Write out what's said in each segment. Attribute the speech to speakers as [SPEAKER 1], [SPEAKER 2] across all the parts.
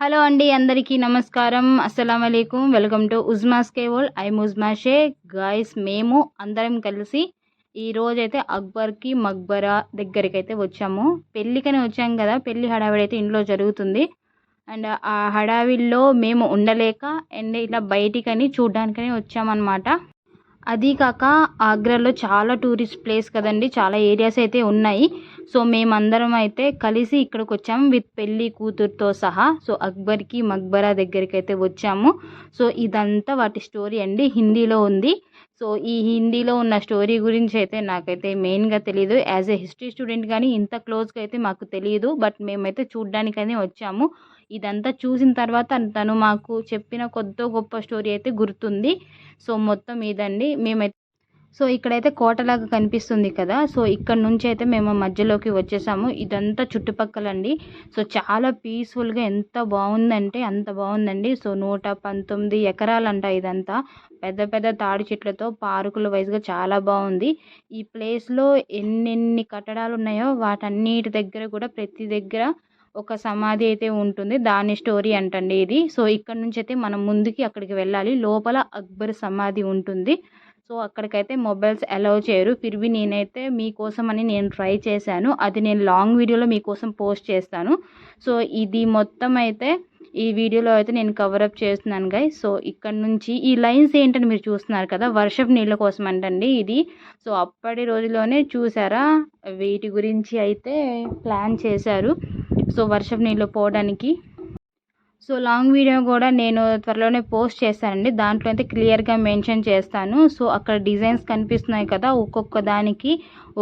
[SPEAKER 1] Hello అండి, అందరికీ నమస్కారం. అస్సలాము అలైకుం. వెల్కమ్ టు ఉజ్మాస్ కేవల్. ఐఎమ్ ఉజ్మా షేక్. గాయ్స్, మేము అందరం కలిసి ఈరోజైతే అక్బర్కి మక్బరా దగ్గరికైతే వచ్చాము. పెళ్ళికని వచ్చాం కదా, పెళ్ళి హడావిడి అయితే ఇంట్లో జరుగుతుంది. అండ్ ఆ హడావిడిలో మేము ఉండలేక అండ్ ఇలా బయటికని చూడ్డానికని వచ్చామన్నమాట. అది కాక ఆగ్రాలో చాలా టూరిస్ట్ ప్లేస్ కదండి, చాలా ఏరియాస్ అయితే ఉన్నాయి. సో మేమందరం అయితే కలిసి ఇక్కడికి వచ్చాము విత్ పెళ్ళి కూతురుతో సహా. సో అక్బర్కి మక్బరా దగ్గరికి అయితే వచ్చాము. సో ఇదంతా వాటి స్టోరీ అండి, హిందీలో ఉంది. సో ఈ హిందీలో ఉన్న స్టోరీ గురించి అయితే నాకైతే మెయిన్గా తెలియదు. యాజ్ ఏ హిస్టరీ స్టూడెంట్ కానీ ఇంత క్లోజ్గా అయితే మాకు తెలియదు. బట్ మేమైతే చూడ్డానికని వచ్చాము. ఇదంతా చూసిన తర్వాత తను మాకు చెప్పిన కొద్దో గొప్ప స్టోరీ అయితే గుర్తుంది. సో మొత్తం ఇదండి. మేమైతే సో ఇక్కడైతే కోటలాగా కనిపిస్తుంది కదా, సో ఇక్కడ నుంచి అయితే మేము మధ్యలోకి వచ్చేసాము. ఇదంతా చుట్టుపక్కలండి. సో చాలా పీస్ఫుల్గా ఎంత బాగుందంటే అంత బాగుందండి. సో 119 ఎకరాలంట ఇదంతా. పెద్ద పెద్ద తాడి చెట్లతో పార్కుల వైజ్గా చాలా బాగుంది. ఈ ప్లేస్లో ఎన్నెన్ని కట్టడాలు ఉన్నాయో వాటన్నిటి దగ్గర కూడా ప్రతి దగ్గర ఒక సమాధి అయితే ఉంటుంది. దాని స్టోరీ అంటండి ఇది. సో ఇక్కడ నుంచి అయితే మనం ముందుకి అక్కడికి వెళ్ళాలి. లోపల అక్బర్ సమాధి ఉంటుంది. సో అక్కడికైతే మొబైల్స్ అలౌ చేయరు. ఫిర్బీ నేనైతే మీకోసమని నేను ట్రై చేశాను. అది నేను లాంగ్ వీడియోలో మీకోసం పోస్ట్ చేస్తాను. సో ఇది మొత్తం అయితే ఈ వీడియోలో అయితే నేను కవరప్ చేస్తున్నాను గైస్. సో ఇక్కడ నుంచి ఈ లైన్స్ ఏంటని మీరు చూస్తున్నారు కదా, వర్షపు నీళ్ళ కోసం అంటండి ఇది. సో అప్పటి రోజుల్లోనే చూసారా, వీటి గురించి అయితే ప్లాన్ చేశారు. సో వర్షపు నీళ్ళు పోవడానికి. సో లాంగ్ వీడియో కూడా నేను త్వరలోనే పోస్ట్ చేస్తానండి. దాంట్లో అయితే క్లియర్గా మెన్షన్ చేస్తాను. సో అక్కడ డిజైన్స్ కనిపిస్తున్నాయి కదా, ఒక్కొక్క దానికి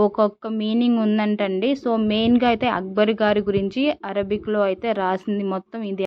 [SPEAKER 1] ఒక్కొక్క మీనింగ్ ఉందంటండి. సో మెయిన్గా అయితే అక్బర్ గారి గురించి అరబిక్లో అయితే రాసింది మొత్తం ఇది.